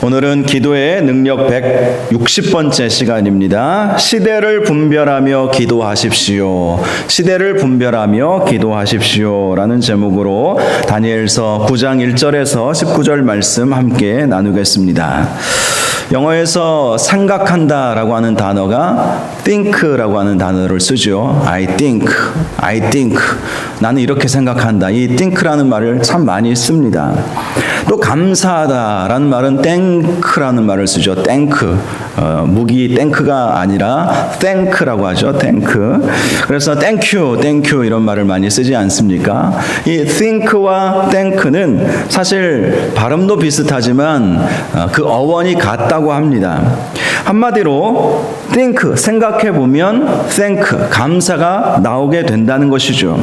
오늘은 기도의 능력 160번째 시간입니다. 시대를 분별하며 기도하십시오. 시대를 분별하며 기도하십시오. 라는 제목으로 다니엘서 9장 1절에서 19절 말씀 함께 나누겠습니다. 영어에서 생각한다 라고 하는 단어가 think라고 하는 단어를 쓰죠. I think. 나는 이렇게 생각한다. 이 think라는 말을 참 많이 씁니다. 또 감사하다 라는 말은 thank라는 말을 쓰죠. thank. 무기 thank가 아니라 thank라고 하죠. thank. 그래서 thank you 이런 말을 많이 쓰지 않습니까? 이 think와 thank는 사실 발음도 비슷하지만 그 어원이 같다고 합니다. 한마디로 think, 생각해보면 thank, 감사가 나오게 된다는 것이죠.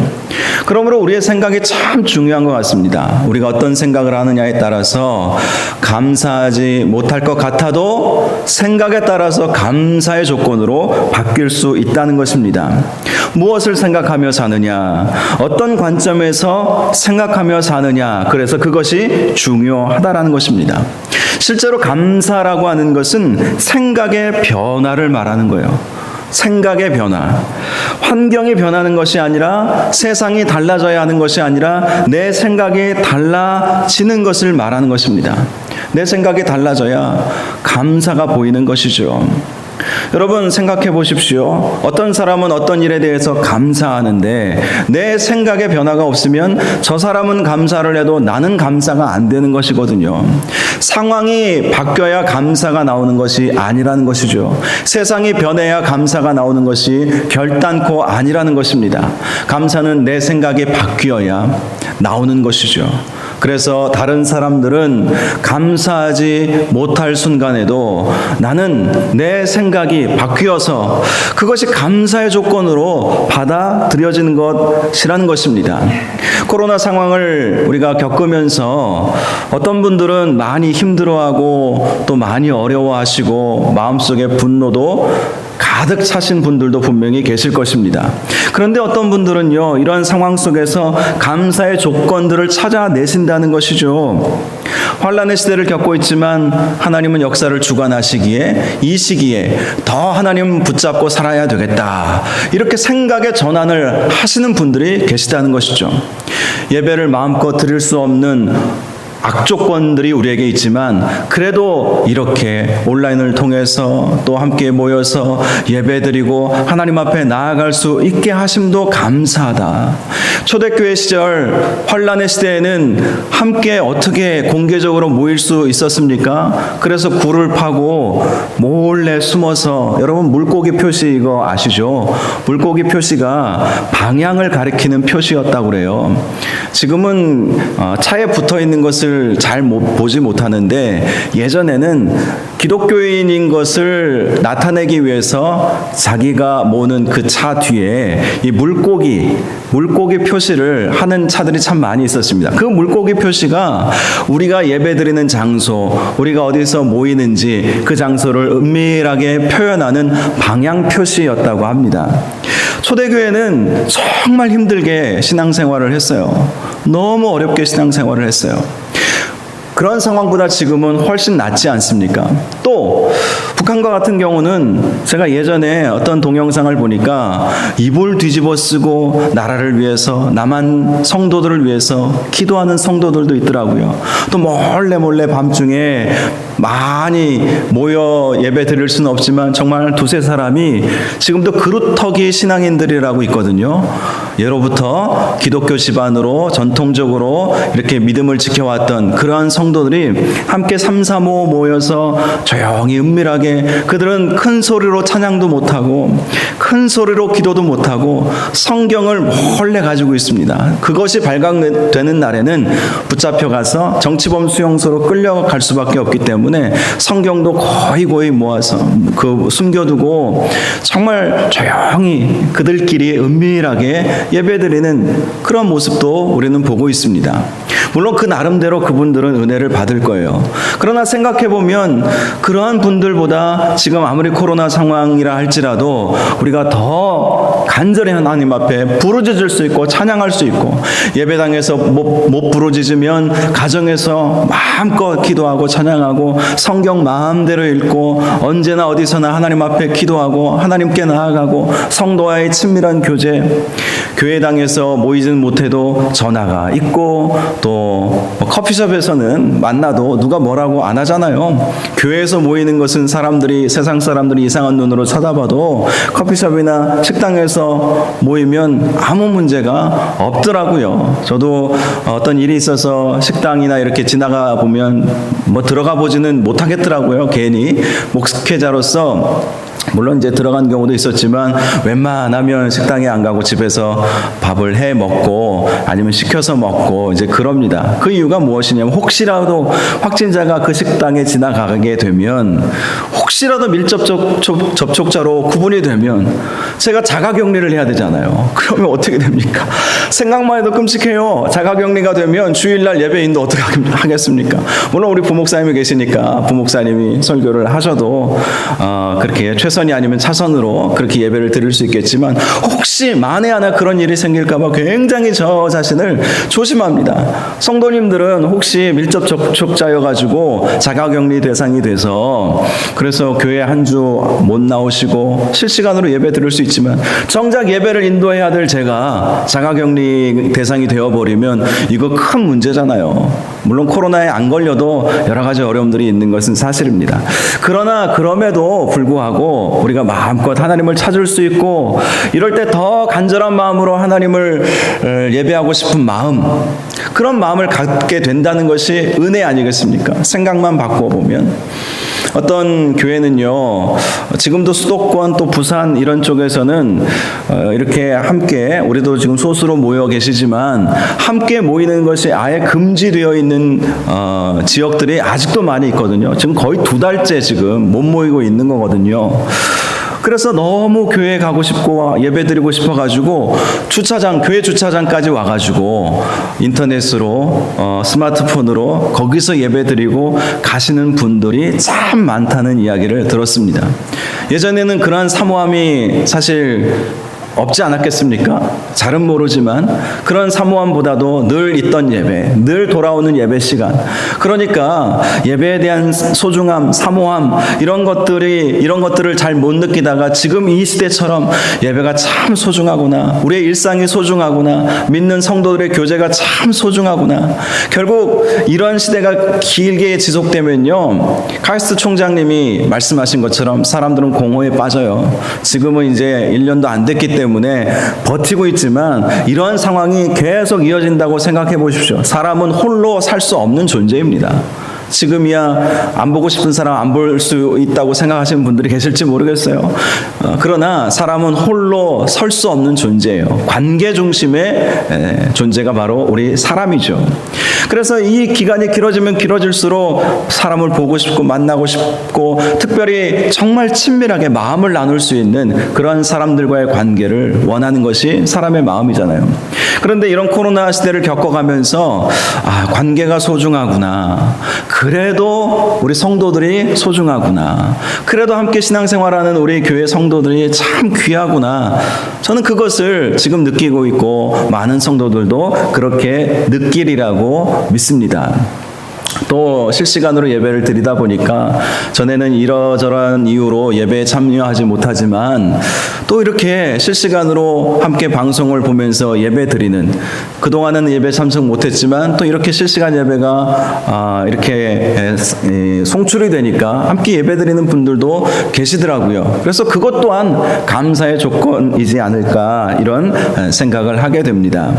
그러므로 우리의 생각이 참 중요한 것 같습니다. 우리가 어떤 생각을 하느냐에 따라서 감사하지 못할 것 같아도 생각에 따라서 감사의 조건으로 바뀔 수 있다는 것입니다. 무엇을 생각하며 사느냐, 어떤 관점에서 생각하며 사느냐, 그래서 그것이 중요하다라는 것입니다. 실제로 감사라고 하는 것은 생각의 변화를 말하는 거예요. 생각의 변화. 환경이 변하는 것이 아니라 세상이 달라져야 하는 것이 아니라 내 생각이 달라지는 것을 말하는 것입니다. 내 생각이 달라져야 감사가 보이는 것이죠. 여러분 생각해 보십시오. 어떤 사람은 어떤 일에 대해서 감사하는데 내 생각의 변화가 없으면 저 사람은 감사를 해도 나는 감사가 안 되는 것이거든요. 상황이 바뀌어야 감사가 나오는 것이 아니라는 것이죠. 세상이 변해야 감사가 나오는 것이 결단코 아니라는 것입니다. 감사는 내 생각이 바뀌어야 나오는 것이죠. 그래서 다른 사람들은 감사하지 못할 순간에도 나는 내 생각이 바뀌어서 그것이 감사의 조건으로 받아들여지는 것이라는 것입니다. 코로나 상황을 우리가 겪으면서 어떤 분들은 많이 힘들어하고 또 많이 어려워하시고 마음속에 분노도 가득 차신 분들도 분명히 계실 것입니다. 그런데 어떤 분들은요, 이런 상황 속에서 감사의 조건들을 찾아내신다는 것이죠. 환난의 시대를 겪고 있지만 하나님은 역사를 주관하시기에 이 시기에 더 하나님 붙잡고 살아야 되겠다. 이렇게 생각의 전환을 하시는 분들이 계시다는 것이죠. 예배를 마음껏 드릴 수 없는 악조건들이 우리에게 있지만 그래도 이렇게 온라인을 통해서 또 함께 모여서 예배드리고 하나님 앞에 나아갈 수 있게 하심도 감사하다. 초대교회 시절 환난의 시대에는 함께 어떻게 공개적으로 모일 수 있었습니까? 그래서 굴을 파고 몰래 숨어서, 여러분 물고기 표시 이거 아시죠? 물고기 표시가 방향을 가리키는 표시였다고 그래요. 지금은 차에 붙어 있는 것을 잘 보지 못하는데 예전에는 기독교인인 것을 나타내기 위해서 자기가 모는 그 차 뒤에 이 물고기 표시를 하는 차들이 참 많이 있었습니다. 그 물고기 표시가 우리가 예배드리는 장소, 우리가 어디서 모이는지 그 장소를 은밀하게 표현하는 방향 표시였다고 합니다. 초대교회는 정말 힘들게 신앙생활을 했어요. 너무 어렵게 신앙생활을 했어요. 그런 상황보다 지금은 훨씬 낫지 않습니까? 또 북한과 같은 경우는 제가 예전에 어떤 동영상을 보니까 이불 뒤집어 쓰고 나라를 위해서, 남한 성도들을 위해서 기도하는 성도들도 있더라고요. 또 몰래 밤중에 많이 모여 예배 드릴 수는 없지만 정말 두세 사람이 지금도 그루터기 신앙인들이라고 있거든요. 예로부터 기독교 집안으로 전통적으로 이렇게 믿음을 지켜왔던 그러한 성도들이 함께 3, 4, 5 모여서 조용히 은밀하게, 그들은 큰 소리로 찬양도 못하고 큰 소리로 기도도 못하고 성경을 몰래 가지고 있습니다. 그것이 발각되는 날에는 붙잡혀가서 정치범 수용소로 끌려갈 수밖에 없기 때문에 성경도 거의 모아서 숨겨두고 정말 조용히 그들끼리 은밀하게 예배드리는 그런 모습도 우리는 보고 있습니다. 물론 그 나름대로 그분들은 은혜를 받을 거예요. 그러나 생각해보면 그러한 분들보다 지금 아무리 코로나 상황이라 할지라도 우리가 더 간절히 하나님 앞에 부르짖을 수 있고 찬양할 수 있고, 예배당에서 못 부르짖으면 가정에서 마음껏 기도하고 찬양하고 성경 마음대로 읽고 언제나 어디서나 하나님 앞에 기도하고 하나님께 나아가고 성도와의 친밀한 교제, 교회당에서 모이지는 못해도 전화가 있고 또 커피숍에서는 만나도 누가 뭐라고 안 하잖아요. 교회에서 모이는 것은 세상 사람들이 이상한 눈으로 쳐다봐도 커피숍이나 식당에서 모이면 아무 문제가 없더라고요. 저도 어떤 일이 있어서 식당이나 이렇게 지나가 보면 들어가 보지는 못하겠더라고요. 괜히 목회자로서 물론 이제 들어간 경우도 있었지만 웬만하면 식당에 안 가고 집에서 밥을 해 먹고 아니면 시켜서 먹고 이제 그럽니다. 그 이유가 무엇이냐면 혹시라도 확진자가 그 식당에 지나가게 되면 혹시라도 밀접 접촉자로 구분이 되면 제가 자가격리를 해야 되잖아요. 그러면 어떻게 됩니까? 생각만 해도 끔찍해요. 자가격리가 되면 주일날 예배인도 어떻게 하겠습니까? 물론 우리 부목사님이 계시니까 부목사님이 설교를 하셔도 그렇게 최선이 아니면 차선으로 그렇게 예배를 드릴 수 있겠지만, 혹시 만에 하나 그런 일이 생길까 봐 굉장히 저 자신을 조심합니다. 성도님들은 혹시 밀접 접촉자여가지고 자가격리 대상이 돼서 그래서 교회 한 주 못 나오시고 실시간으로 예배 드릴 수 있지만, 정작 예배를 인도해야 될 제가 자가격리 대상이 되어버리면 이거 큰 문제잖아요. 물론 코로나에 안 걸려도 여러 가지 어려움들이 있는 것은 사실입니다. 그러나 그럼에도 불구하고 우리가 마음껏 하나님을 찾을 수 있고, 이럴 때 더 간절한 마음으로 하나님을 예배하고 싶은 마음, 그런 마음을 갖게 된다는 것이 은혜 아니겠습니까? 생각만 바꾸어 보면 어떤 교회는요, 지금도 수도권 또 부산 이런 쪽에서는 이렇게 함께, 우리도 지금 소수로 모여 계시지만 함께 모이는 것이 아예 금지되어 있는 지역들이 아직도 많이 있거든요. 지금 거의 2달째 지금 못 모이고 있는 거거든요. 그래서 너무 교회에 가고 싶고 예배 드리고 싶어가지고 교회 주차장까지 와가지고 인터넷으로 스마트폰으로 거기서 예배 드리고 가시는 분들이 참 많다는 이야기를 들었습니다. 예전에는 그러한 사모함이 사실 없지 않았겠습니까? 잘은 모르지만 그런 사모함보다도 늘 있던 예배, 늘 돌아오는 예배 시간, 그러니까 예배에 대한 소중함, 사모함, 이런 것들을 잘 못 느끼다가 지금 이 시대처럼 예배가 참 소중하구나, 우리의 일상이 소중하구나, 믿는 성도들의 교제가 참 소중하구나. 결국 이런 시대가 길게 지속되면요, 카이스트 총장님이 말씀하신 것처럼 사람들은 공허에 빠져요. 지금은 이제 1년도 안 됐기 때문에 버티고 있지만 이러한 상황이 계속 이어진다고 생각해 보십시오. 사람은 홀로 살 수 없는 존재입니다. 지금이야 안 보고 싶은 사람 안 볼 수 있다고 생각하시는 분들이 계실지 모르겠어요. 그러나 사람은 홀로 설 수 없는 존재예요. 관계 중심의 존재가 바로 우리 사람이죠. 그래서 이 기간이 길어지면 길어질수록 사람을 보고 싶고 만나고 싶고, 특별히 정말 친밀하게 마음을 나눌 수 있는 그런 사람들과의 관계를 원하는 것이 사람의 마음이잖아요. 그런데 이런 코로나 시대를 겪어가면서 관계가 소중하구나, 그래도 우리 성도들이 소중하구나, 그래도 함께 신앙생활하는 우리 교회 성도들이 참 귀하구나, 저는 그것을 지금 느끼고 있고 많은 성도들도 그렇게 느끼리라고 믿습니다. 또 실시간으로 예배를 드리다 보니까 전에는 이러저러한 이유로 예배에 참여하지 못하지만 또 이렇게 실시간으로 함께 방송을 보면서 예배 드리는, 그동안은 예배 참석 못했지만 또 이렇게 실시간 예배가 이렇게 송출이 되니까 함께 예배 드리는 분들도 계시더라고요. 그래서 그것 또한 감사의 조건이지 않을까, 이런 생각을 하게 됩니다.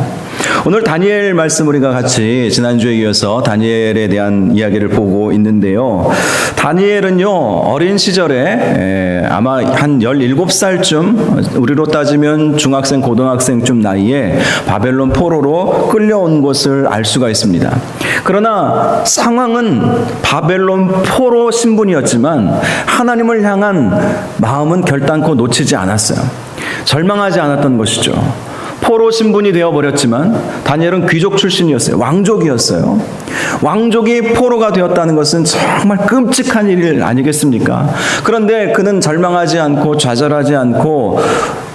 오늘 다니엘 말씀 우리가 같이 지난주에 이어서 다니엘에 대한 이야기를 보고 있는데요. 다니엘은요, 어린 시절에 아마 한 17살쯤, 우리로 따지면 중학생, 고등학생쯤 나이에 바벨론 포로로 끌려온 것을 알 수가 있습니다. 그러나 상황은 바벨론 포로 신분이었지만 하나님을 향한 마음은 결단코 놓치지 않았어요. 절망하지 않았던 것이죠. 포로 신분이 되어버렸지만 다니엘은 귀족 출신이었어요. 왕족이었어요. 왕족이 포로가 되었다는 것은 정말 끔찍한 일 아니겠습니까? 그런데 그는 절망하지 않고 좌절하지 않고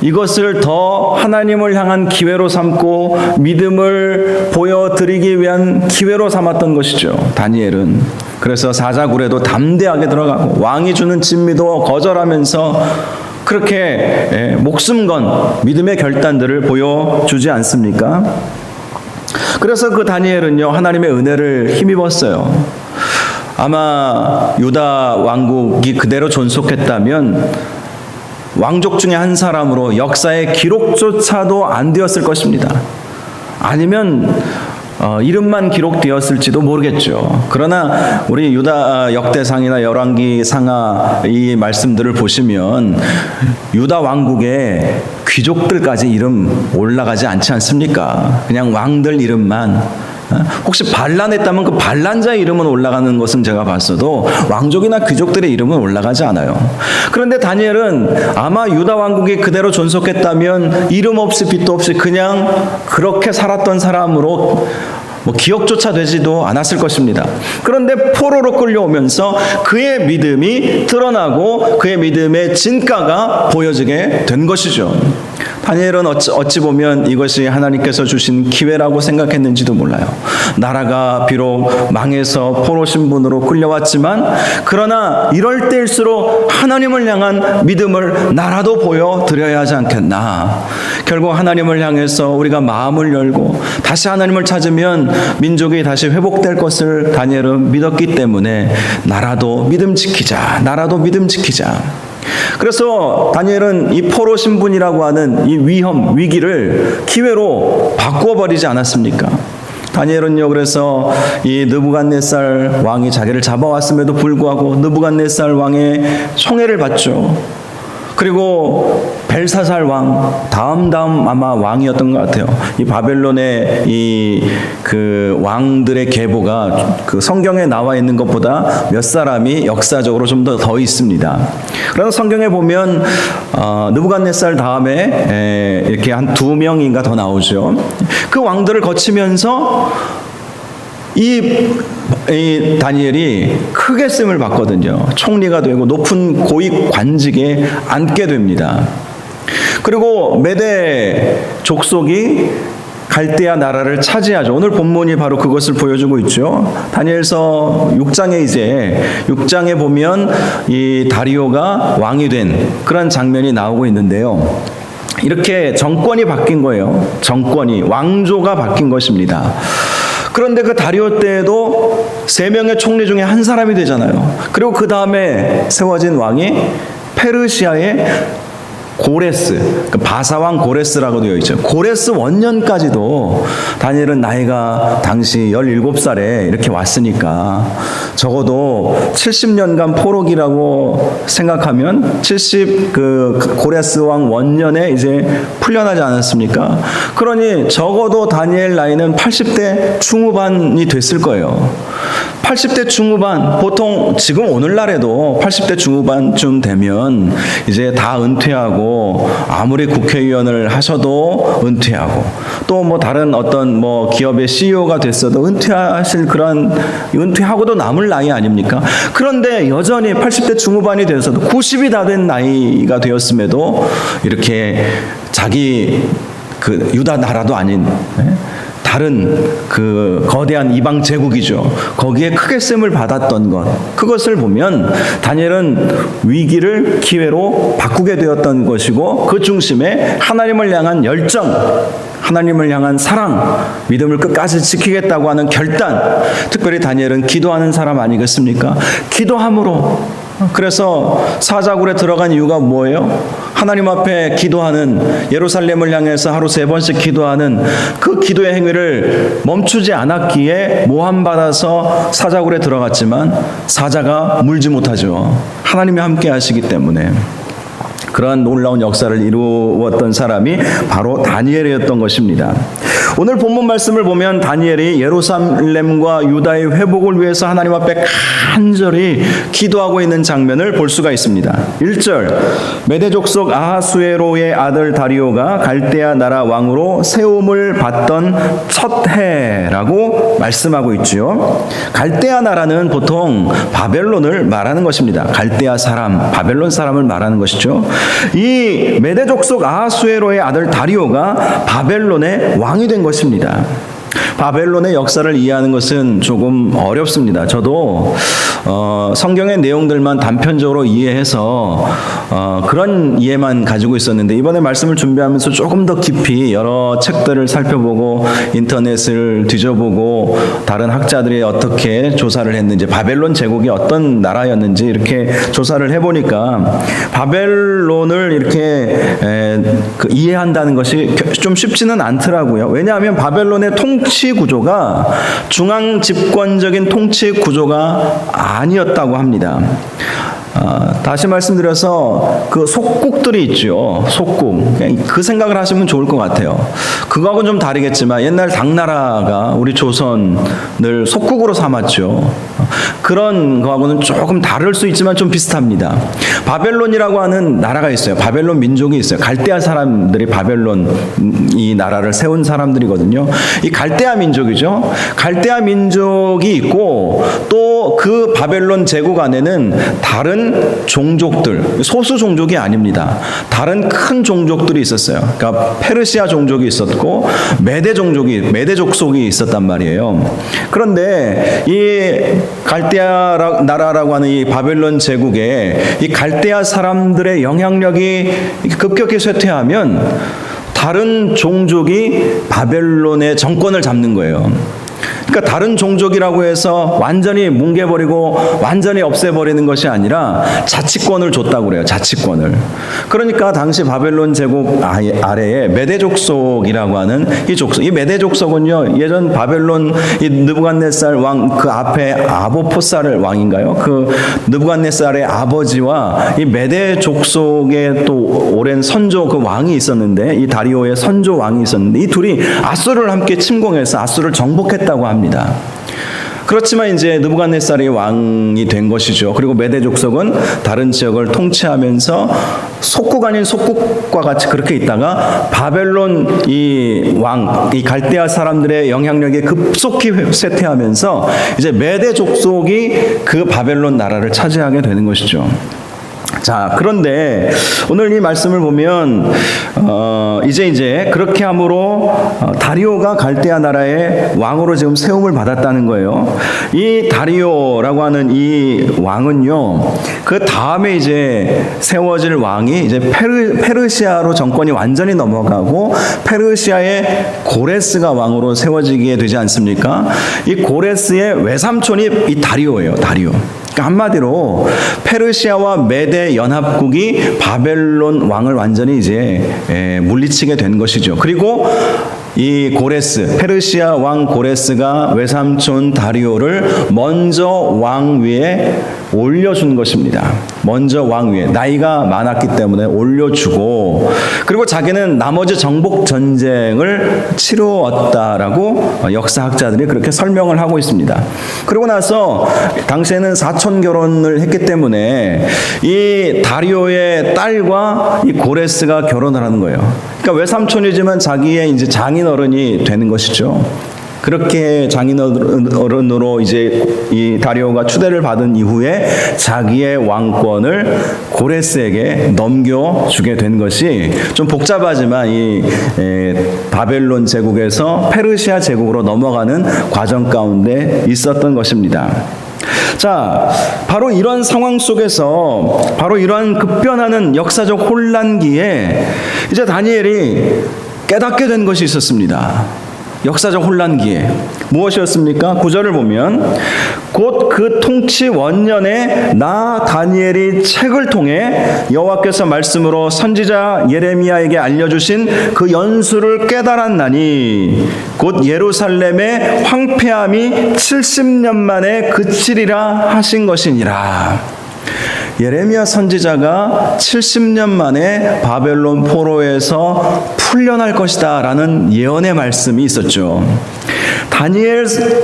이것을 더 하나님을 향한 기회로 삼고 믿음을 보여드리기 위한 기회로 삼았던 것이죠. 다니엘은. 그래서 사자굴에도 담대하게 들어가고 왕이 주는 진미도 거절하면서 그렇게 목숨 건 믿음의 결단들을 보여주지 않습니까? 그래서 그 다니엘은요, 하나님의 은혜를 힘입었어요. 아마 유다 왕국이 그대로 존속했다면 왕족 중에 한 사람으로 역사의 기록조차도 안 되었을 것입니다. 아니면 이름만 기록되었을지도 모르겠죠. 그러나 우리 유다 역대상이나 열왕기 상하 이 말씀들을 보시면 유다 왕국의 귀족들까지 이름 올라가지 않지 않습니까? 그냥 왕들 이름만. 혹시 반란했다면 그 반란자 이름은 올라가는 것은 제가 봤어도 왕족이나 귀족들의 이름은 올라가지 않아요. 그런데 다니엘은 아마 유다 왕국이 그대로 존속했다면 이름 없이 빛도 없이 그냥 그렇게 살았던 사람으로 기억조차 되지도 않았을 것입니다. 그런데 포로로 끌려오면서 그의 믿음이 드러나고 그의 믿음의 진가가 보여지게 된 것이죠. 다니엘은 어찌 보면 이것이 하나님께서 주신 기회라고 생각했는지도 몰라요. 나라가 비록 망해서 포로 신분으로 끌려왔지만 그러나 이럴 때일수록 하나님을 향한 믿음을 나라도 보여드려야 하지 않겠나. 결국 하나님을 향해서 우리가 마음을 열고 다시 하나님을 찾으면 민족이 다시 회복될 것을 다니엘은 믿었기 때문에 나라도 믿음 지키자. 나라도 믿음 지키자. 그래서 다니엘은 이 포로 신분이라고 하는 이 위기를 기회로 바꾸어 버리지 않았습니까? 다니엘은요, 그래서 이 느부갓네살 왕이 자기를 잡아왔음에도 불구하고 느부갓네살 왕의 총애를 받죠. 그리고 벨사살 왕, 다음 아마 왕이었던 것 같아요. 이 바벨론의 그 왕들의 계보가 그 성경에 나와 있는 것보다 몇 사람이 역사적으로 좀 더 있습니다. 그래서 성경에 보면 느부갓네살 다음에 이렇게 한 2명인가 더 나오죠. 그 왕들을 거치면서 이 다니엘이 크게 쓰임을 받거든요. 총리가 되고 높은 고위 관직에 앉게 됩니다. 그리고 메대 족속이 갈대아 나라를 차지하죠. 오늘 본문이 바로 그것을 보여주고 있죠. 다니엘서 6장에 보면 이 다리오가 왕이 된 그런 장면이 나오고 있는데요. 이렇게 정권이 바뀐 거예요. 정권이 왕조가 바뀐 것입니다. 그런데 그 다리오 때에도 3명의 총리 중에 한 사람이 되잖아요. 그리고 그 다음에 세워진 왕이 페르시아의 고레스, 바사왕 고레스라고 되어 있죠. 고레스 원년까지도 다니엘은 나이가 당시 17살에 이렇게 왔으니까 적어도 70년간 포로기라고 생각하면 그 고레스 왕 원년에 이제 풀려나지 않았습니까? 그러니 적어도 다니엘 나이는 80대 중후반이 됐을 거예요. 80대 중후반, 보통 지금 오늘날에도 80대 중후반쯤 되면 이제 다 은퇴하고 아무리 국회의원을 하셔도 은퇴하고 또 뭐 다른 어떤 뭐 기업의 CEO가 됐어도 은퇴하고도 남을 나이 아닙니까? 그런데 여전히 80대 중후반이 되어서도 90이 다 된 나이가 되었음에도 이렇게 자기 그 유다 나라도 아닌 다른 그 거대한 이방 제국이죠. 거기에 크게 쓰임을 받았던 것, 그것을 보면 다니엘은 위기를 기회로 바꾸게 되었던 것이고 그 중심에 하나님을 향한 열정, 하나님을 향한 사랑, 믿음을 끝까지 지키겠다고 하는 결단, 특별히 다니엘은 기도하는 사람 아니겠습니까? 기도함으로. 그래서 사자굴에 들어간 이유가 뭐예요? 하나님 앞에 기도하는, 예루살렘을 향해서 하루 3번씩 기도하는 그 기도의 행위를 멈추지 않았기에 모함받아서 사자굴에 들어갔지만 사자가 물지 못하죠. 하나님이 함께 하시기 때문에. 그러한 놀라운 역사를 이루었던 사람이 바로 다니엘이었던 것입니다. 오늘 본문 말씀을 보면 다니엘이 예루살렘과 유다의 회복을 위해서 하나님 앞에 간절히 기도하고 있는 장면을 볼 수가 있습니다. 1절, 메대 족속 아하수에로의 아들 다리오가 갈대아 나라 왕으로 세움을 받던 첫 해라고 말씀하고 있죠. 갈대아 나라는 보통 바벨론을 말하는 것입니다. 갈대아 사람, 바벨론 사람을 말하는 것이죠. 이 메대 족속 아하수에로의 아들 다리오가 바벨론의 왕이 된 것입니다. 바벨론의 역사를 이해하는 것은 조금 어렵습니다. 저도 성경의 내용들만 단편적으로 이해해서 그런 이해만 가지고 있었는데, 이번에 말씀을 준비하면서 조금 더 깊이 여러 책들을 살펴보고 인터넷을 뒤져보고 다른 학자들이 어떻게 조사를 했는지, 바벨론 제국이 어떤 나라였는지 이렇게 조사를 해보니까 바벨론을 이렇게 이해한다는 것이 좀 쉽지는 않더라고요. 왜냐하면 바벨론의 통치 구조가 중앙 집권적인 통치 구조가 아니었다고 합니다. 다시 말씀드려서 그 속국들이 있죠. 속국. 그 생각을 하시면 좋을 것 같아요. 그거하고는 좀 다르겠지만 옛날 당나라가 우리 조선을 속국으로 삼았죠. 그런 거하고는 조금 다를 수 있지만 좀 비슷합니다. 바벨론이라고 하는 나라가 있어요. 바벨론 민족이 있어요. 갈대아 사람들이 바벨론 이 나라를 세운 사람들이거든요. 이 갈대아 민족이죠. 갈대아 민족이 있고 또 그 바벨론 제국 안에는 다른 종족들, 소수 종족이 아닙니다. 다른 큰 종족들이 있었어요. 그러니까 페르시아 종족이 있었고 메대 족속이 있었단 말이에요. 그런데 이 갈대아 나라라고 하는 이 바벨론 제국에 이 갈대아 사람들의 영향력이 급격히 쇠퇴하면 다른 종족이 바벨론의 정권을 잡는 거예요. 그러니까 다른 종족이라고 해서 완전히 뭉개버리고 완전히 없애버리는 것이 아니라 자치권을 줬다고 그래요. 자치권을. 그러니까 당시 바벨론 제국 아래에 메대 족속이라고 하는 이 족속. 이 메대 족속은요, 예전 바벨론 이 느부갓네살 왕 그 앞에 아보포살 왕인가요? 그 느부갓네살의 아버지와 이 메대 족속의 또 오랜 선조 그 왕이 있었는데, 이 다리오의 선조 왕이 있었는데, 이 둘이 아수르를 함께 침공해서 아수르를 정복했다고 합니다. 그렇지만 이제 느부갓네살이 왕이 된 것이죠. 그리고 메대 족속은 다른 지역을 통치하면서 속국 아닌 속국과 같이 그렇게 있다가 바벨론 이 갈대아 사람들의 영향력이 급속히 쇠퇴하면서 이제 메대 족속이 그 바벨론 나라를 차지하게 되는 것이죠. 자, 그런데 오늘 이 말씀을 보면 이제 그렇게 함으로 다리오가 갈대아 나라의 왕으로 지금 세움을 받았다는 거예요. 이 다리오라고 하는 이 왕은요, 그 다음에 이제 세워질 왕이 이제 페르시아로 정권이 완전히 넘어가고 페르시아의 고레스가 왕으로 세워지게 되지 않습니까? 이 고레스의 외삼촌이 이 다리오예요. 다리오. 그러니까 한마디로 페르시아와 메대 연합국이 바벨론 왕을 완전히 이제 물리치게 된 것이죠. 그리고 이 고레스, 페르시아 왕 고레스가 외삼촌 다리오를 먼저 왕 위에 올려준 것입니다. 먼저 왕 위에, 나이가 많았기 때문에 올려주고, 그리고 자기는 나머지 정복 전쟁을 치루었다라고 역사학자들이 그렇게 설명을 하고 있습니다. 그리고 나서 당시에는 사촌 결혼을 했기 때문에 이 다리오의 딸과 이 고레스가 결혼을 하는 거예요. 그러니까 외삼촌이지만 자기의 이제 장인어른이 되는 것이죠. 그렇게 장인어른으로 이제 이 다리오가 추대를 받은 이후에 자기의 왕권을 고레스에게 넘겨주게 된 것이, 좀 복잡하지만 이 바벨론 제국에서 페르시아 제국으로 넘어가는 과정 가운데 있었던 것입니다. 자, 바로 이런 상황 속에서, 바로 이러한 급변하는 역사적 혼란기에 이제 다니엘이 깨닫게 된 것이 있었습니다. 역사적 혼란기에 무엇이었습니까? 9절을 보면 곧 그 통치 원년에 나 다니엘이 책을 통해 여호와께서 말씀으로 선지자 예레미야에게 알려주신 그 연수를 깨달았나니 곧 예루살렘의 황폐함이 70년 만에 그치리라 하신 것이니라. 예레미야 선지자가 70년 만에 바벨론 포로에서 풀려날 것이다 라는 예언의 말씀이 있었죠.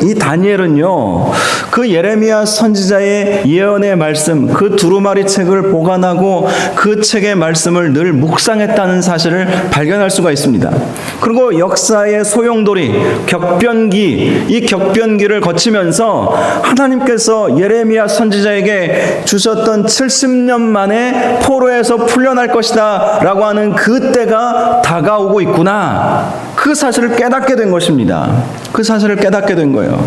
이 다니엘은요, 그 예레미야 선지자의 예언의 말씀, 그 두루마리 책을 보관하고 그 책의 말씀을 늘 묵상했다는 사실을 발견할 수가 있습니다. 그리고 역사의 소용돌이, 이 격변기를 거치면서 하나님께서 예레미야 선지자에게 주셨던 70년 만에 포로에서 풀려날 것이다 라고 하는 그 때가 다가오고 있구나, 그 사실을 깨닫게 된 것입니다. 그 사실을 깨닫게 된 거예요.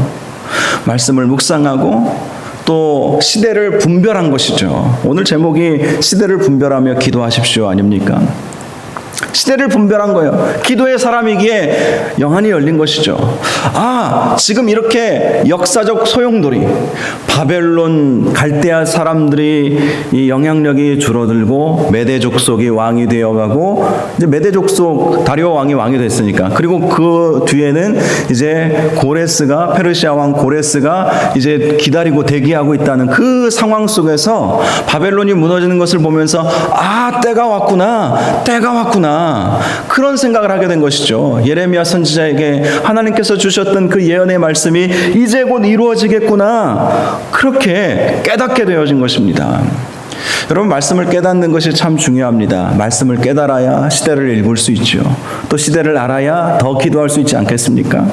말씀을 묵상하고 또 시대를 분별한 것이죠. 오늘 제목이 시대를 분별하며 기도하십시오 아닙니까? 시대를 분별한 거예요. 기도의 사람이기에 영안이 열린 것이죠. 지금 이렇게 역사적 소용돌이, 바벨론 갈대아 사람들이 이 영향력이 줄어들고 메대 족속이 왕이 되어가고, 이제 메대 족속 다리오 왕이 됐으니까, 그리고 그 뒤에는 이제 페르시아 왕 고레스가 이제 기다리고 대기하고 있다는 그 상황 속에서 바벨론이 무너지는 것을 보면서 때가 왔구나 그런 생각을 하게 된 것이죠. 예레미야 선지자에게 하나님께서 주셨던 그 예언의 말씀이 이제 곧 이루어지겠구나, 그렇게 깨닫게 되어진 것입니다. 여러분, 말씀을 깨닫는 것이 참 중요합니다. 말씀을 깨달아야 시대를 읽을 수 있죠. 또 시대를 알아야 더 기도할 수 있지 않겠습니까?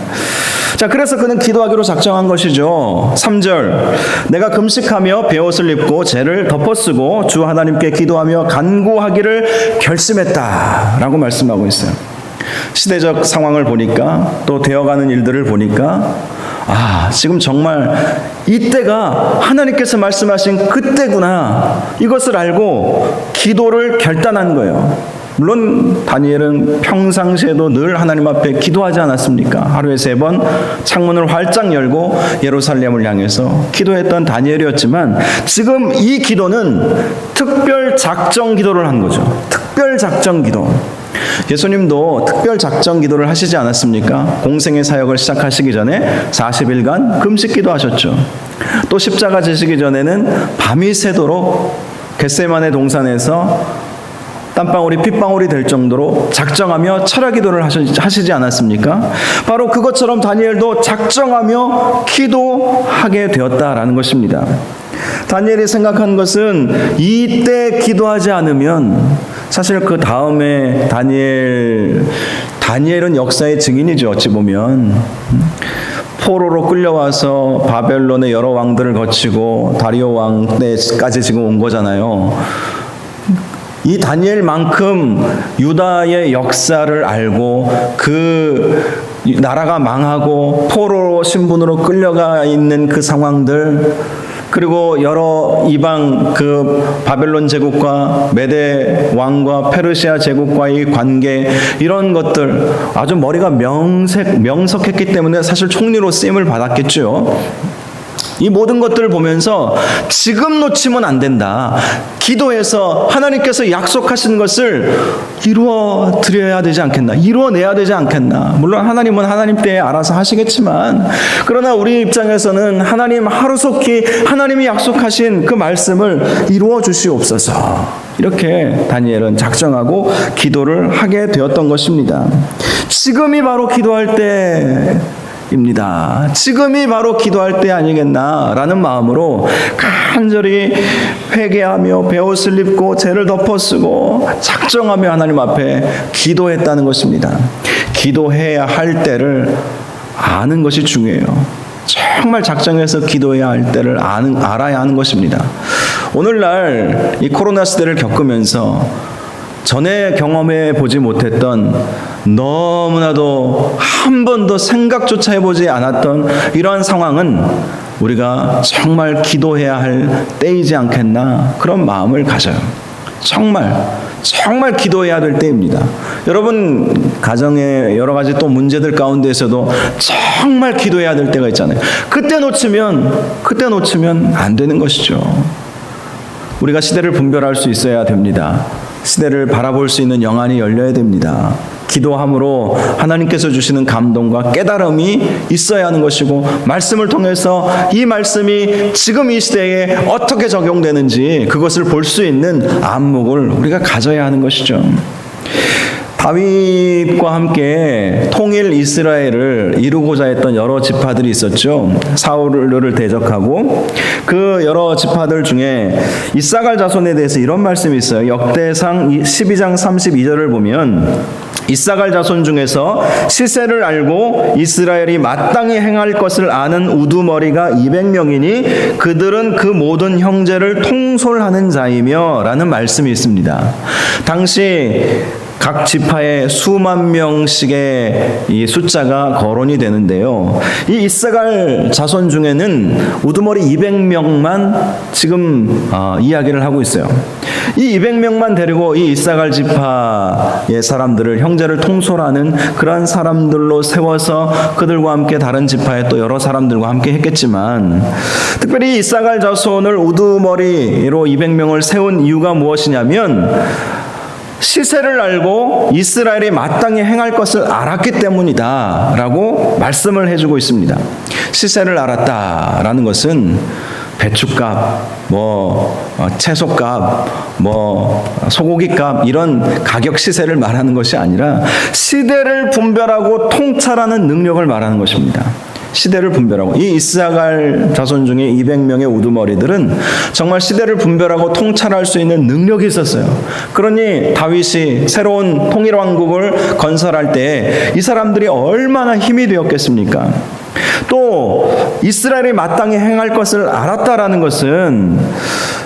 자, 그래서 그는 기도하기로 작정한 것이죠. 3절, 내가 금식하며 베옷을 입고 죄를 덮어쓰고 주 하나님께 기도하며 간구하기를 결심했다 라고 말씀하고 있어요. 시대적 상황을 보니까, 또 되어가는 일들을 보니까 지금 정말 이때가 하나님께서 말씀하신 그때구나, 이것을 알고 기도를 결단한 거예요. 물론 다니엘은 평상시에도 늘 하나님 앞에 기도하지 않았습니까? 하루에 3번 창문을 활짝 열고 예루살렘을 향해서 기도했던 다니엘이었지만, 지금 이 기도는 특별 작정 기도를 한 거죠. 특별 작정 기도. 예수님도 특별 작정 기도를 하시지 않았습니까? 공생의 사역을 시작하시기 전에 40일간 금식 기도하셨죠. 또 십자가 지시기 전에는 밤이 새도록 겟세마네 동산에서 땀방울이 핏방울이 될 정도로 작정하며 철야 기도를 하시지 않았습니까? 바로 그것처럼 다니엘도 작정하며 기도하게 되었다라는 것입니다. 다니엘이 생각한 것은 이때 기도하지 않으면, 사실 그 다음에 다니엘은 역사의 증인이죠. 어찌 보면 포로로 끌려와서 바벨론의 여러 왕들을 거치고 다리오 왕 때까지 지금 온 거잖아요. 이 다니엘만큼 유다의 역사를 알고 그 나라가 망하고 포로 신분으로 끌려가 있는 그 상황들, 그리고 여러 이방 그 바벨론 제국과 메대 왕과 페르시아 제국과의 관계, 이런 것들 아주 머리가 명석했기 때문에 사실 총리로 쓰임을 받았겠죠. 이 모든 것들을 보면서 지금 놓치면 안 된다. 기도해서 하나님께서 약속하신 것을 이루어 드려야 되지 않겠나, 이루어내야 되지 않겠나. 물론 하나님은 하나님 때에 알아서 하시겠지만, 그러나 우리 입장에서는 하나님 하루속히 하나님이 약속하신 그 말씀을 이루어 주시옵소서, 이렇게 다니엘은 작정하고 기도를 하게 되었던 것입니다. 지금이 바로 기도할 때 입니다. 지금이 바로 기도할 때 아니겠나라는 마음으로 간절히 회개하며 베옷을 입고 죄를 덮어쓰고 작정하며 하나님 앞에 기도했다는 것입니다. 기도해야 할 때를 아는 것이 중요해요. 정말 작정해서 기도해야 할 때를 알아야 하는 것입니다. 오늘날 이 코로나 시대를 겪으면서 전에 경험해 보지 못했던, 너무나도 한 번도 생각조차 해보지 않았던 이러한 상황은 우리가 정말 기도해야 할 때이지 않겠나, 그런 마음을 가져요. 정말 기도해야 될 때입니다. 여러분 가정의 여러 가지 또 문제들 가운데서도 정말 기도해야 될 때가 있잖아요. 그때 놓치면 안 되는 것이죠. 우리가 시대를 분별할 수 있어야 됩니다. 시대를 바라볼 수 있는 영안이 열려야 됩니다. 기도함으로 하나님께서 주시는 감동과 깨달음이 있어야 하는 것이고, 말씀을 통해서 이 말씀이 지금 이 시대에 어떻게 적용되는지 그것을 볼 수 있는 안목을 우리가 가져야 하는 것이죠. 다윗과 함께 통일 이스라엘을 이루고자 했던 여러 지파들이 있었죠. 사울을 대적하고 그 여러 지파들 중에 이사갈 자손에 대해서 이런 말씀이 있어요. 역대상 12장 32절을 보면 이사갈 자손 중에서 시세를 알고 이스라엘이 마땅히 행할 것을 아는 우두머리가 200명이니 그들은 그 모든 형제를 통솔하는 자이며 라는 말씀이 있습니다. 당시 각 지파에 수만 명씩의 이 숫자가 거론이 되는데요. 이 이사갈 자손 중에는 우두머리 200명만 지금 이야기를 하고 있어요. 이 200명만 데리고 이 이사갈 지파의 사람들을, 형제를 통솔하는 그러한 사람들로 세워서 그들과 함께 다른 지파의 또 여러 사람들과 함께 했겠지만, 특별히 이사갈 자손을 우두머리로 200명을 세운 이유가 무엇이냐면 시세를 알고 이스라엘이 마땅히 행할 것을 알았기 때문이다 라고 말씀을 해주고 있습니다. 시세를 알았다라는 것은 배추값, 채소값, 소고기값 이런 가격 시세를 말하는 것이 아니라 시대를 분별하고 통찰하는 능력을 말하는 것입니다. 시대를 분별하고, 이 이사갈 자손 중에 200명의 우두머리들은 정말 시대를 분별하고 통찰할 수 있는 능력이 있었어요. 그러니 다윗이 새로운 통일왕국을 건설할 때 이 사람들이 얼마나 힘이 되었겠습니까? 또 이스라엘이 마땅히 행할 것을 알았다라는 것은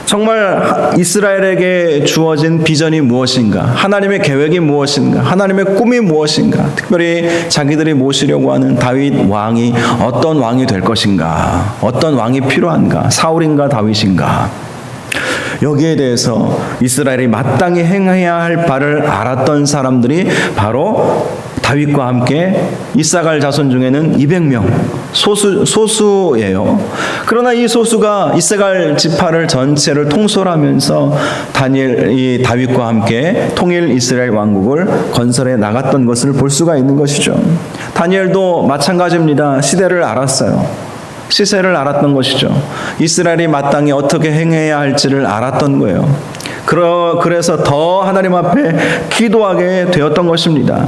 정말 이스라엘에게 주어진 비전이 무엇인가, 하나님의 계획이 무엇인가, 하나님의 꿈이 무엇인가, 특별히 자기들이 모시려고 하는 다윗 왕이 어떤 왕이 될 것인가, 어떤 왕이 필요한가, 사울인가 다윗인가, 여기에 대해서 이스라엘이 마땅히 행해야 할 바를 알았던 사람들이 바로 다윗과 함께 이사갈 자손 중에는 200명, 소수예요. 그러나 이 소수가 이사갈 지파를 전체를 통솔하면서 이 다윗과 함께 통일 이스라엘 왕국을 건설해 나갔던 것을 볼 수가 있는 것이죠. 다니엘도 마찬가지입니다. 시대를 알았어요. 시세를 알았던 것이죠. 이스라엘이 마땅히 어떻게 행해야 할지를 알았던 거예요. 그래서 더 하나님 앞에 기도하게 되었던 것입니다.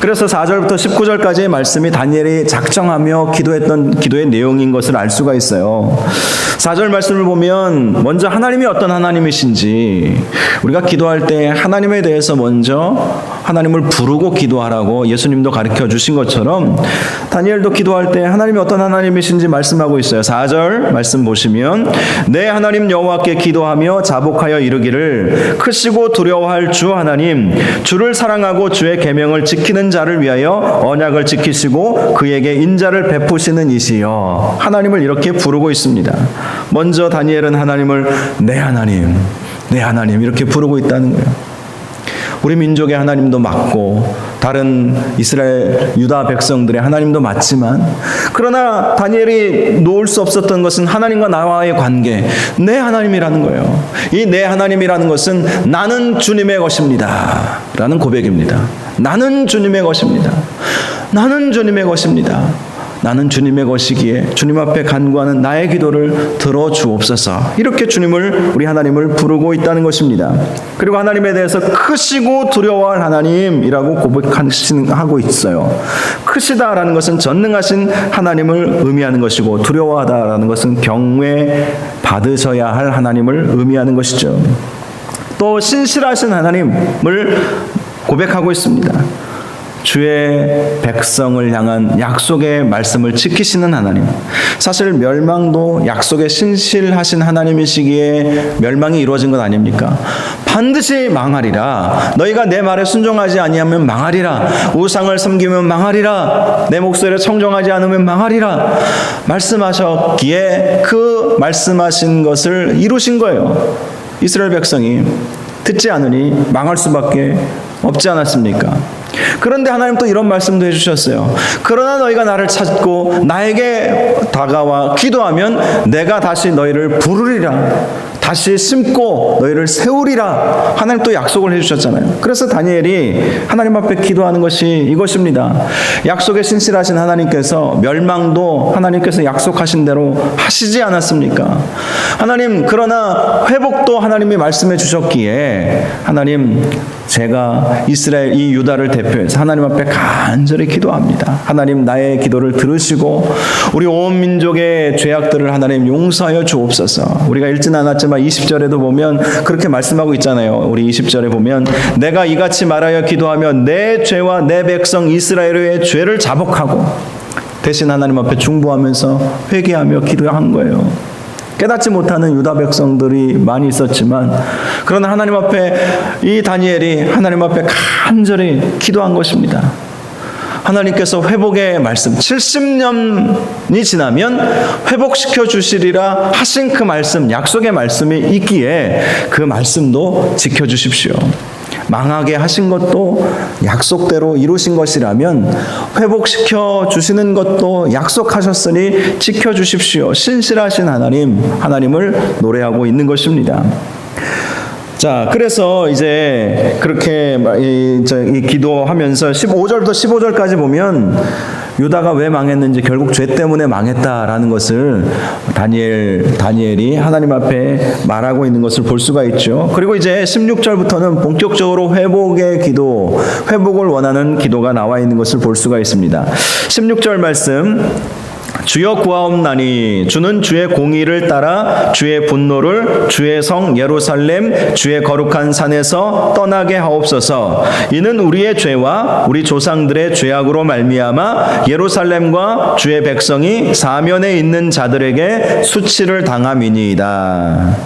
그래서 4절부터 19절까지의 말씀이 다니엘이 작정하며 기도했던 기도의 내용인 것을 알 수가 있어요. 4절 말씀을 보면 먼저 하나님이 어떤 하나님이신지, 우리가 기도할 때 하나님에 대해서 먼저 하나님을 부르고 기도하라고 예수님도 가르쳐 주신 것처럼 다니엘도 기도할 때 하나님이 어떤 하나님이신지 말씀하고 있어요. 4절 말씀 보시면 내 하나님 여호와께 기도하며 자복하여 이르기를 크시고 두려워할 주 하나님, 주를 사랑하고 주의 계명을 지키는 자를 위하여 언약을 지키시고 그에게 인자를 베푸시는 이시여. 하나님을 이렇게 부르고 있습니다. 먼저 다니엘은 하나님을 내 하나님, 내 하나님 이렇게 부르고 있다는 거예요. 우리 민족의 하나님도 맞고 다른 이스라엘 유다 백성들의 하나님도 맞지만, 그러나 다니엘이 놓을 수 없었던 것은 하나님과 나와의 관계, 내 하나님이라는 거예요. 이 내 하나님이라는 것은 나는 주님의 것입니다 라는 고백입니다. 나는 주님의 것입니다. 나는 주님의 것입니다. 나는 주님의 것이기에 주님 앞에 간구하는 나의 기도를 들어주옵소서. 이렇게 주님을, 우리 하나님을 부르고 있다는 것입니다. 그리고 하나님에 대해서 크시고 두려워할 하나님이라고 고백하고 있어요. 크시다라는 것은 전능하신 하나님을 의미하는 것이고, 두려워하다라는 것은 경외 받으셔야 할 하나님을 의미하는 것이죠. 또 신실하신 하나님을 고백하고 있습니다. 주의 백성을 향한 약속의 말씀을 지키시는 하나님. 사실 멸망도 약속에 신실하신 하나님이시기에 멸망이 이루어진 것 아닙니까? 반드시 망하리라. 너희가 내 말에 순종하지 아니하면 망하리라. 우상을 섬기면 망하리라. 내 목소리를 청종하지 않으면 망하리라. 말씀하셨기에 그 말씀하신 것을 이루신 거예요. 이스라엘 백성이 듣지 않으니 망할 수밖에 없지 않았습니까? 그런데 하나님 또 이런 말씀도 해주셨어요. 그러나 너희가 나를 찾고 나에게 다가와 기도하면 내가 다시 너희를 부르리라. 다시 심고 너희를 세우리라. 하나님 또 약속을 해주셨잖아요. 그래서 다니엘이 하나님 앞에 기도하는 것이 이것입니다. 약속에 신실하신 하나님께서 멸망도 하나님께서 약속하신 대로 하시지 않았습니까? 하나님, 그러나 회복도 하나님이 말씀해 주셨기에 하나님, 제가 이스라엘 이 유다를 대표해서 하나님 앞에 간절히 기도합니다. 하나님, 나의 기도를 들으시고 우리 온 민족의 죄악들을 하나님 용서하여 주옵소서. 우리가 읽진 않았지만 20절에도 보면 그렇게 말씀하고 있잖아요. 우리 20절에 보면 내가 이같이 말하여 기도하며 내 죄와 내 백성 이스라엘의 죄를 자복하고 대신 하나님 앞에 중보하면서 회개하며 기도한 거예요. 깨닫지 못하는 유다 백성들이 많이 있었지만 그러나 하나님 앞에 이 다니엘이 하나님 앞에 간절히 기도한 것입니다. 하나님께서 회복의 말씀 70년이 지나면 회복시켜 주시리라 하신 그 말씀, 약속의 말씀이 있기에 그 말씀도 지켜주십시오. 망하게 하신 것도 약속대로 이루신 것이라면 회복시켜 주시는 것도 약속하셨으니 지켜주십시오. 신실하신 하나님을 노래하고 있는 것입니다. 자, 그래서 이제 그렇게 이 기도하면서 15절부터 15절까지 보면 유다가 왜 망했는지, 결국 죄 때문에 망했다라는 것을 다니엘이 하나님 앞에 말하고 있는 것을 볼 수가 있죠. 그리고 이제 16절부터는 본격적으로 회복의 기도, 회복을 원하는 기도가 나와 있는 것을 볼 수가 있습니다. 16절 말씀, 주여 구하옵나니 주는 주의 공의를 따라 주의 분노를 주의 성 예루살렘 주의 거룩한 산에서 떠나게 하옵소서. 이는 우리의 죄와 우리 조상들의 죄악으로 말미암아 예루살렘과 주의 백성이 사면에 있는 자들에게 수치를 당함이니이다.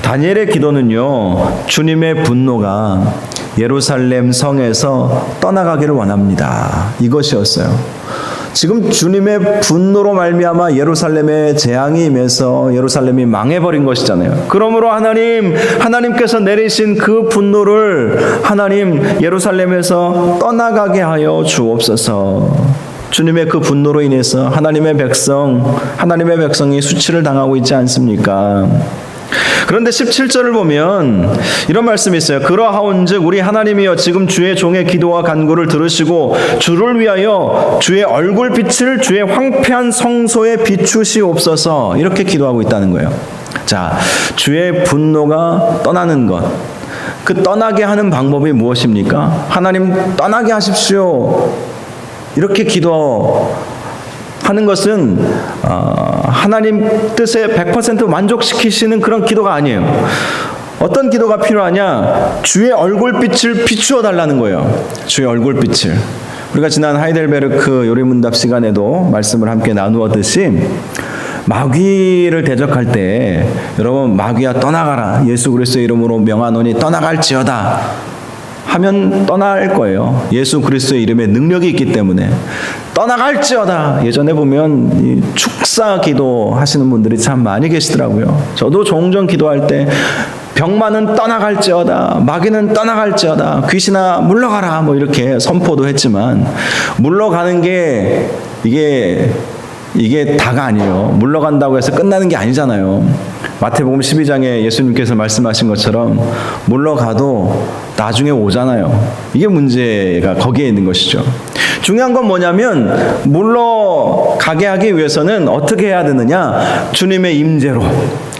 다니엘의 기도는요, 주님의 분노가 예루살렘 성에서 떠나가기를 원합니다. 이것이었어요. 지금 주님의 분노로 말미암아 예루살렘에 재앙이 임해서 예루살렘이 망해버린 것이잖아요. 그러므로 하나님께서 내리신 그 분노를 하나님 예루살렘에서 떠나가게 하여 주옵소서. 주님의 그 분노로 인해서 하나님의 백성이 수치를 당하고 있지 않습니까? 그런데 17절을 보면 이런 말씀이 있어요. 그러하온즉 우리 하나님이여 지금 주의 종의 기도와 간구를 들으시고 주를 위하여 주의 얼굴빛을 주의 황폐한 성소에 비추시옵소서. 이렇게 기도하고 있다는 거예요. 자, 주의 분노가 떠나는 것, 그 떠나게 하는 방법이 무엇입니까? 하나님 떠나게 하십시오. 이렇게 기도하는 것은 하나님 뜻에 100% 만족시키시는 그런 기도가 아니에요. 어떤 기도가 필요하냐? 주의 얼굴빛을 비추어 달라는 거예요. 주의 얼굴빛을. 우리가 지난 하이델베르크 요리문답 시간에도 말씀을 함께 나누었듯이 마귀를 대적할 때 여러분, 마귀야 떠나가라, 예수 그리스도의 이름으로 명하노니 떠나갈지어다 하면 떠날 거예요. 예수 그리스도의 이름에 능력이 있기 때문에 떠나갈지어다. 예전에 보면 이 축사 기도 하시는 분들이 참 많이 계시더라고요. 저도 종종 기도할 때 병만은 떠나갈지어다, 마귀는 떠나갈지어다, 귀신아 물러가라, 뭐 이렇게 선포도 했지만 물러가는 게 이게 다가 아니에요. 물러간다고 해서 끝나는 게 아니잖아요. 마태복음 12장에 예수님께서 말씀하신 것처럼 물러가도 나중에 오잖아요. 이게 문제가 거기에 있는 것이죠. 중요한 건 뭐냐면 물러가게 하기 위해서는 어떻게 해야 되느냐? 주님의 임재로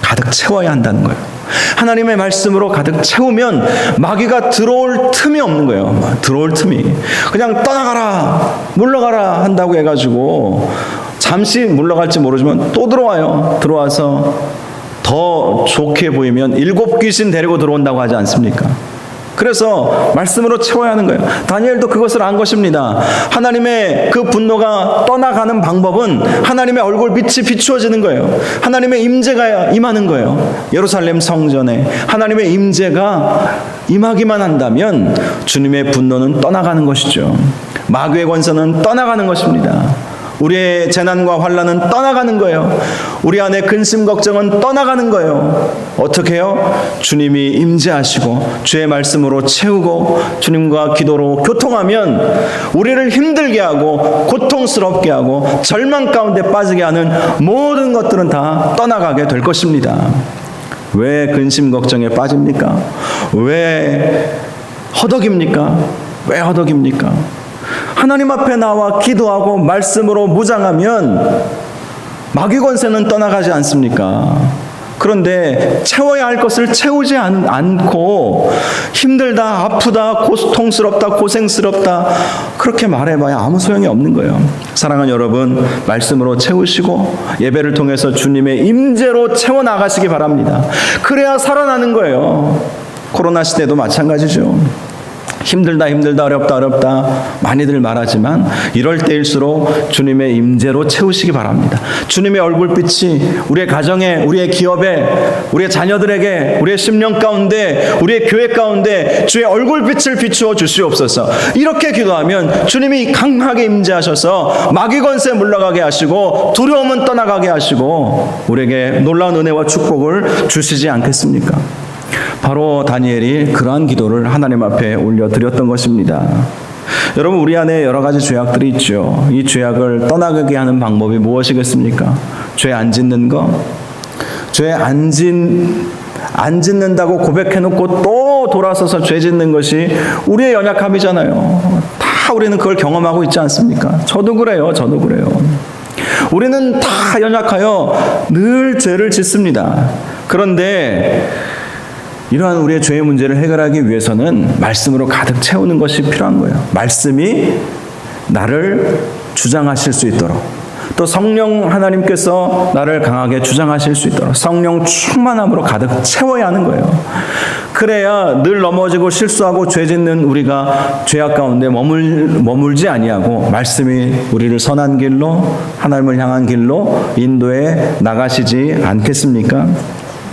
가득 채워야 한다는 거예요. 하나님의 말씀으로 가득 채우면 마귀가 들어올 틈이 없는 거예요. 들어올 틈이. 그냥 떠나가라, 물러가라 한다고 해가지고 잠시 물러갈지 모르지만 또 들어와요. 들어와서 더 좋게 보이면 7 귀신 데리고 들어온다고 하지 않습니까? 그래서 말씀으로 채워야 하는 거예요. 다니엘도 그것을 안 것입니다. 하나님의 그 분노가 떠나가는 방법은 하나님의 얼굴빛이 비추어지는 거예요. 하나님의 임재가 임하는 거예요. 예루살렘 성전에 하나님의 임재가 임하기만 한다면 주님의 분노는 떠나가는 것이죠. 마귀의 권세는 떠나가는 것입니다. 우리의 재난과 환난은 떠나가는 거예요. 우리 안에 근심 걱정은 떠나가는 거예요. 어떻게 해요? 주님이 임재하시고 주의 말씀으로 채우고 주님과 기도로 교통하면 우리를 힘들게 하고 고통스럽게 하고 절망 가운데 빠지게 하는 모든 것들은 다 떠나가게 될 것입니다. 왜 근심 걱정에 빠집니까? 왜 허덕입니까? 왜 허덕입니까? 하나님 앞에 나와 기도하고 말씀으로 무장하면 마귀 권세는 떠나가지 않습니까? 그런데 채워야 할 것을 채우지 않고 힘들다, 아프다, 고통스럽다, 고생스럽다 그렇게 말해봐야 아무 소용이 없는 거예요. 사랑하는 여러분, 말씀으로 채우시고 예배를 통해서 주님의 임재로 채워나가시기 바랍니다. 그래야 살아나는 거예요. 코로나 시대도 마찬가지죠. 힘들다 어렵다 많이들 말하지만 이럴 때일수록 주님의 임재로 채우시기 바랍니다. 주님의 얼굴빛이 우리의 가정에, 우리의 기업에, 우리의 자녀들에게, 우리의 심령 가운데, 우리의 교회 가운데 주의 얼굴빛을 비추어 주시옵소서. 이렇게 기도하면 주님이 강하게 임재하셔서 마귀 권세 물러가게 하시고 두려움은 떠나가게 하시고 우리에게 놀라운 은혜와 축복을 주시지 않겠습니까? 바로 다니엘이 그러한 기도를 하나님 앞에 올려드렸던 것입니다. 여러분, 우리 안에 여러 가지 죄악들이 있죠. 이 죄악을 떠나가게 하는 방법이 무엇이겠습니까? 죄 안 짓는 거? 죄 안 짓는다고 고백해놓고 또 돌아서서 죄 짓는 것이 우리의 연약함이잖아요. 다 우리는 그걸 경험하고 있지 않습니까? 저도 그래요. 우리는 다 연약하여 늘 죄를 짓습니다. 그런데 이러한 우리의 죄의 문제를 해결하기 위해서는 말씀으로 가득 채우는 것이 필요한 거예요. 말씀이 나를 주장하실 수 있도록, 또 성령 하나님께서 나를 강하게 주장하실 수 있도록 성령 충만함으로 가득 채워야 하는 거예요. 그래야 늘 넘어지고 실수하고 죄 짓는 우리가 죄악 가운데 머물지 아니하고 말씀이 우리를 선한 길로, 하나님을 향한 길로 인도해 나가시지 않겠습니까?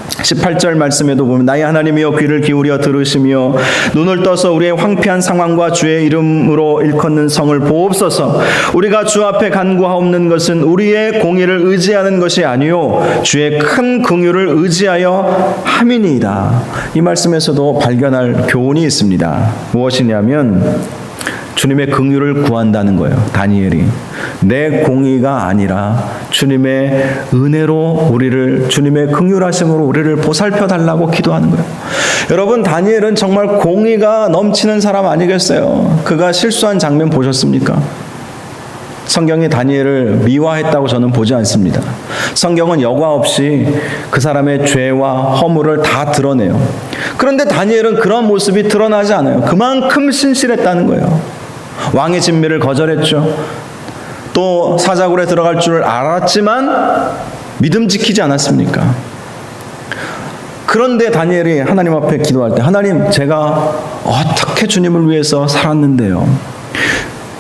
18절 말씀에도 보면 나의 하나님이여 귀를 기울여 들으시며 눈을 떠서 우리의 황폐한 상황과 주의 이름으로 일컫는 성을 보옵소서. 우리가 주 앞에 간구하옵는 것은 우리의 공의를 의지하는 것이 아니요 주의 큰 긍휼을 의지하여 함이니이다. 이 말씀에서도 발견할 교훈이 있습니다. 무엇이냐면 주님의 긍휼을 구한다는 거예요. 다니엘이 내 공의가 아니라 주님의 은혜로 우리를, 주님의 긍휼하심으로 우리를 보살펴 달라고 기도하는 거예요. 여러분, 다니엘은 정말 공의가 넘치는 사람 아니겠어요? 그가 실수한 장면 보셨습니까? 성경이 다니엘을 미화했다고 저는 보지 않습니다. 성경은 여과 없이 그 사람의 죄와 허물을 다 드러내요. 그런데 다니엘은 그런 모습이 드러나지 않아요. 그만큼 신실했다는 거예요. 왕의 진미를 거절했죠. 또 사자굴에 들어갈 줄 알았지만 믿음 지키지 않았습니까? 그런데 다니엘이 하나님 앞에 기도할 때, 하나님, 제가 어떻게 주님을 위해서 살았는데요,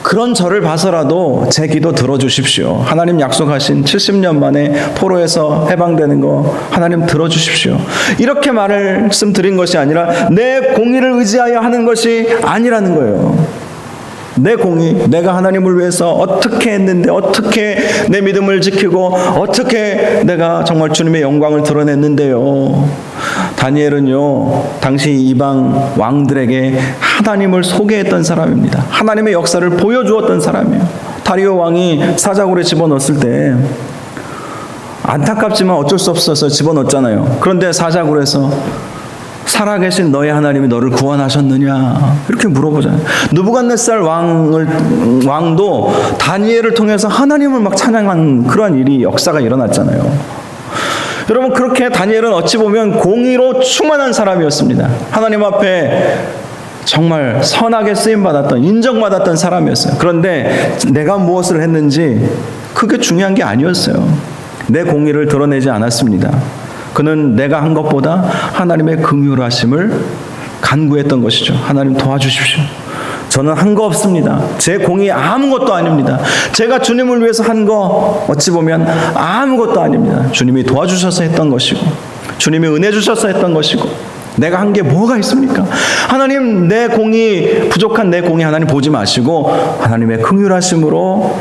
그런 저를 봐서라도 제 기도 들어주십시오. 하나님 약속하신 70년 만에 포로에서 해방되는 거 하나님 들어주십시오. 이렇게 말씀드린 것이 아니라 내 공의를 의지하여 하는 것이 아니라는 거예요. 내 공의, 내가 하나님을 위해서 어떻게 했는데, 어떻게 내 믿음을 지키고, 어떻게 내가 정말 주님의 영광을 드러냈는데요. 다니엘은요, 당시 이방 왕들에게 하나님을 소개했던 사람입니다. 하나님의 역사를 보여주었던 사람이에요. 다리오 왕이 사자굴에 집어넣었을 때 안타깝지만 어쩔 수 없어서 집어넣었잖아요. 그런데 사자굴에서 살아계신 너의 하나님이 너를 구원하셨느냐 이렇게 물어보잖아요. 느부갓네살 왕도 다니엘을 통해서 하나님을 막 찬양한 그러한 일이, 역사가 일어났잖아요. 여러분, 그렇게 다니엘은 어찌 보면 공의로 충만한 사람이었습니다. 하나님 앞에 정말 선하게 쓰임받았던, 인정받았던 사람이었어요. 그런데 내가 무엇을 했는지 그게 중요한 게 아니었어요. 내 공의를 드러내지 않았습니다. 그는 내가 한 것보다 하나님의 긍휼하심을 간구했던 것이죠. 하나님 도와주십시오. 저는 한 거 없습니다. 제 공이 아무것도 아닙니다. 제가 주님을 위해서 한 거 어찌 보면 아무것도 아닙니다. 주님이 도와주셔서 했던 것이고, 주님이 은혜 주셔서 했던 것이고, 내가 한 게 뭐가 있습니까? 하나님, 내 공이 부족한 내 공이 하나님 보지 마시고 하나님의 긍휼하심으로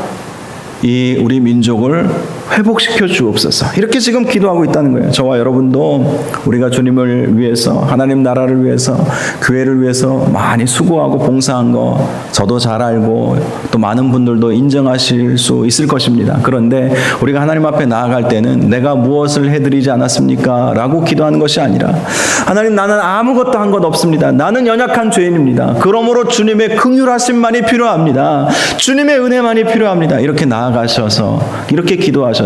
우리 민족을 회복시켜 주옵소서. 이렇게 지금 기도하고 있다는 거예요. 저와 여러분도 우리가 주님을 위해서, 하나님 나라를 위해서, 교회를 위해서 많이 수고하고 봉사한 거 저도 잘 알고 또 많은 분들도 인정하실 수 있을 것입니다. 그런데 우리가 하나님 앞에 나아갈 때는 내가 무엇을 해드리지 않았습니까? 라고 기도하는 것이 아니라, 하나님, 나는 아무것도 한 것 없습니다. 나는 연약한 죄인입니다. 그러므로 주님의 긍휼하심만이 필요합니다. 주님의 은혜만이 필요합니다. 이렇게 나아가셔서, 이렇게 기도하셔서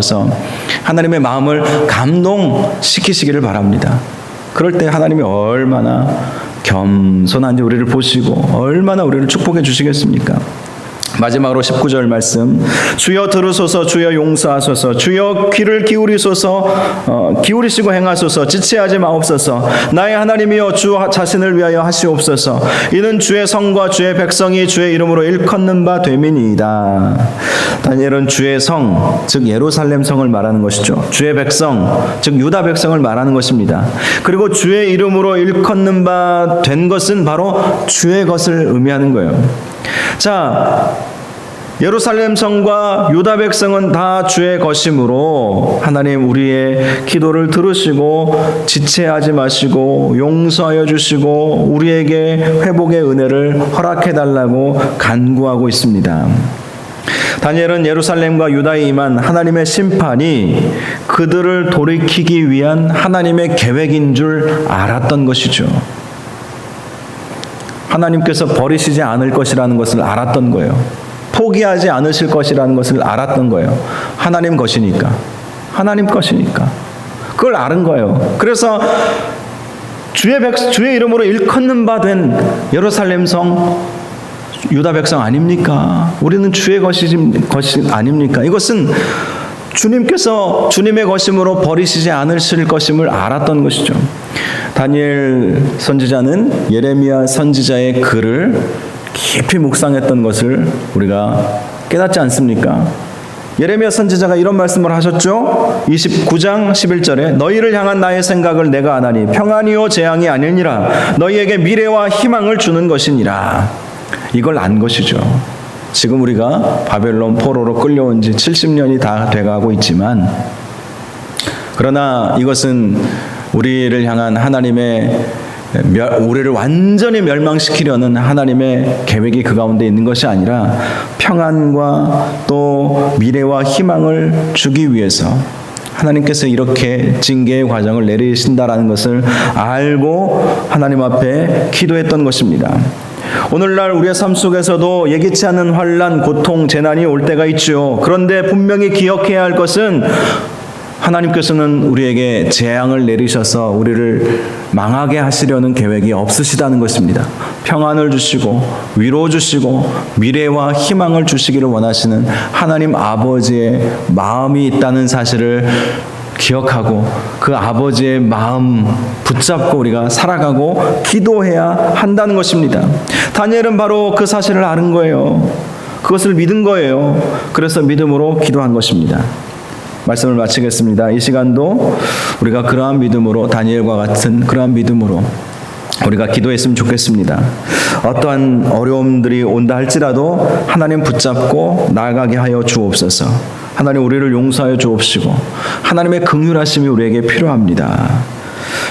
하나님의 마음을 감동시키시기를 바랍니다. 그럴 때 하나님이 얼마나 겸손한지 우리를 보시고 얼마나 우리를 축복해 주시겠습니까? 마지막으로 19절 말씀, 주여 들으소서, 주여 용서하소서, 주여 귀를 기울이시고 행하소서, 지체하지 마옵소서. 나의 하나님이여, 주 자신을 위하여 하시옵소서. 이는 주의 성과 주의 백성이 주의 이름으로 일컫는 바 됨이니이다. 다니엘은 주의 성, 즉 예루살렘 성을 말하는 것이죠. 주의 백성, 즉 유다 백성을 말하는 것입니다. 그리고 주의 이름으로 일컫는 바 된 것은 바로 주의 것을 의미하는 거예요. 자, 예루살렘 성과 유다 백성은 다 주의 것이므로 하나님 우리의 기도를 들으시고 지체하지 마시고 용서하여 주시고 우리에게 회복의 은혜를 허락해 달라고 간구하고 있습니다. 다니엘은 예루살렘과 유다에 임한 하나님의 심판이 그들을 돌이키기 위한 하나님의 계획인 줄 알았던 것이죠. 하나님께서 버리시지 않을 것이라는 것을 알았던 거예요. 포기하지 않으실 것이라는 것을 알았던 거예요. 하나님 것이니까. 하나님 것이니까. 그걸 아는 거예요. 그래서 주의 이름으로 일컫는 바 된 예루살렘 성, 유다 백성 아닙니까? 우리는 주의 것이 아닙니까? 이것은 주님께서 주님의 것임으로 버리시지 않으실 것임을 알았던 것이죠. 다니엘 선지자는 예레미야 선지자의 글을 깊이 묵상했던 것을 우리가 깨닫지 않습니까? 예레미야 선지자가 이런 말씀을 하셨죠. 29장 11절에 너희를 향한 나의 생각을 내가 아나니 평안이요 재앙이 아니니라. 너희에게 미래와 희망을 주는 것이니라. 이걸 안 것이죠. 지금 우리가 바벨론 포로로 끌려온 지 70년이 다 돼가고 있지만, 그러나 이것은 우리를 향한 하나님의 우리를 완전히 멸망시키려는 하나님의 계획이 그 가운데 있는 것이 아니라 평안과 또 미래와 희망을 주기 위해서 하나님께서 이렇게 징계의 과정을 내리신다라는 것을 알고 하나님 앞에 기도했던 것입니다. 오늘날 우리의 삶 속에서도 예기치 않은 환난, 고통, 재난이 올 때가 있죠. 그런데 분명히 기억해야 할 것은 하나님께서는 우리에게 재앙을 내리셔서 우리를 망하게 하시려는 계획이 없으시다는 것입니다. 평안을 주시고 위로 주시고 미래와 희망을 주시기를 원하시는 하나님 아버지의 마음이 있다는 사실을 기억하고 그 아버지의 마음 붙잡고 우리가 살아가고 기도해야 한다는 것입니다. 다니엘은 바로 그 사실을 아는 거예요. 그것을 믿은 거예요. 그래서 믿음으로 기도한 것입니다. 말씀을 마치겠습니다. 이 시간도 우리가 그러한 믿음으로, 다니엘과 같은 그러한 믿음으로 우리가 기도했으면 좋겠습니다. 어떠한 어려움들이 온다 할지라도 하나님 붙잡고 나아가게 하여 주옵소서. 하나님 우리를 용서하여 주옵시고 하나님의 긍휼하심이 우리에게 필요합니다.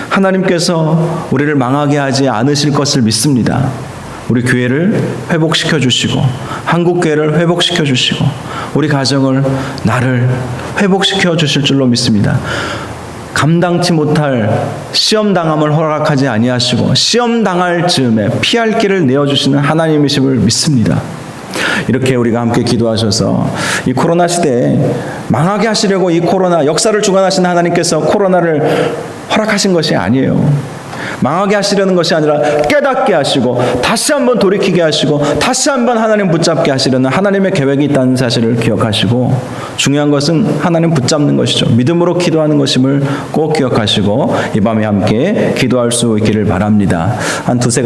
하나님께서 우리를 망하게 하지 않으실 것을 믿습니다. 우리 교회를 회복시켜 주시고 한국교회를 회복시켜 주시고 우리 가정을, 나를 회복시켜 주실 줄로 믿습니다. 감당치 못할 시험당함을 허락하지 아니하시고 시험당할 즈음에 피할 길을 내어주시는 하나님이심을 믿습니다. 이렇게 우리가 함께 기도하셔서 이 코로나 시대에 망하게 하시려고 이 코로나 역사를 주관하시는 하나님께서 코로나를 허락하신 것이 아니에요. 망하게 하시려는 것이 아니라 깨닫게 하시고 다시 한번 돌이키게 하시고 다시 한번 하나님 붙잡게 하시려는 하나님의 계획이 있다는 사실을 기억하시고, 중요한 것은 하나님 붙잡는 것이죠. 믿음으로 기도하는 것임을 꼭 기억하시고 이 밤에 함께 기도할 수 있기를 바랍니다. 한 두세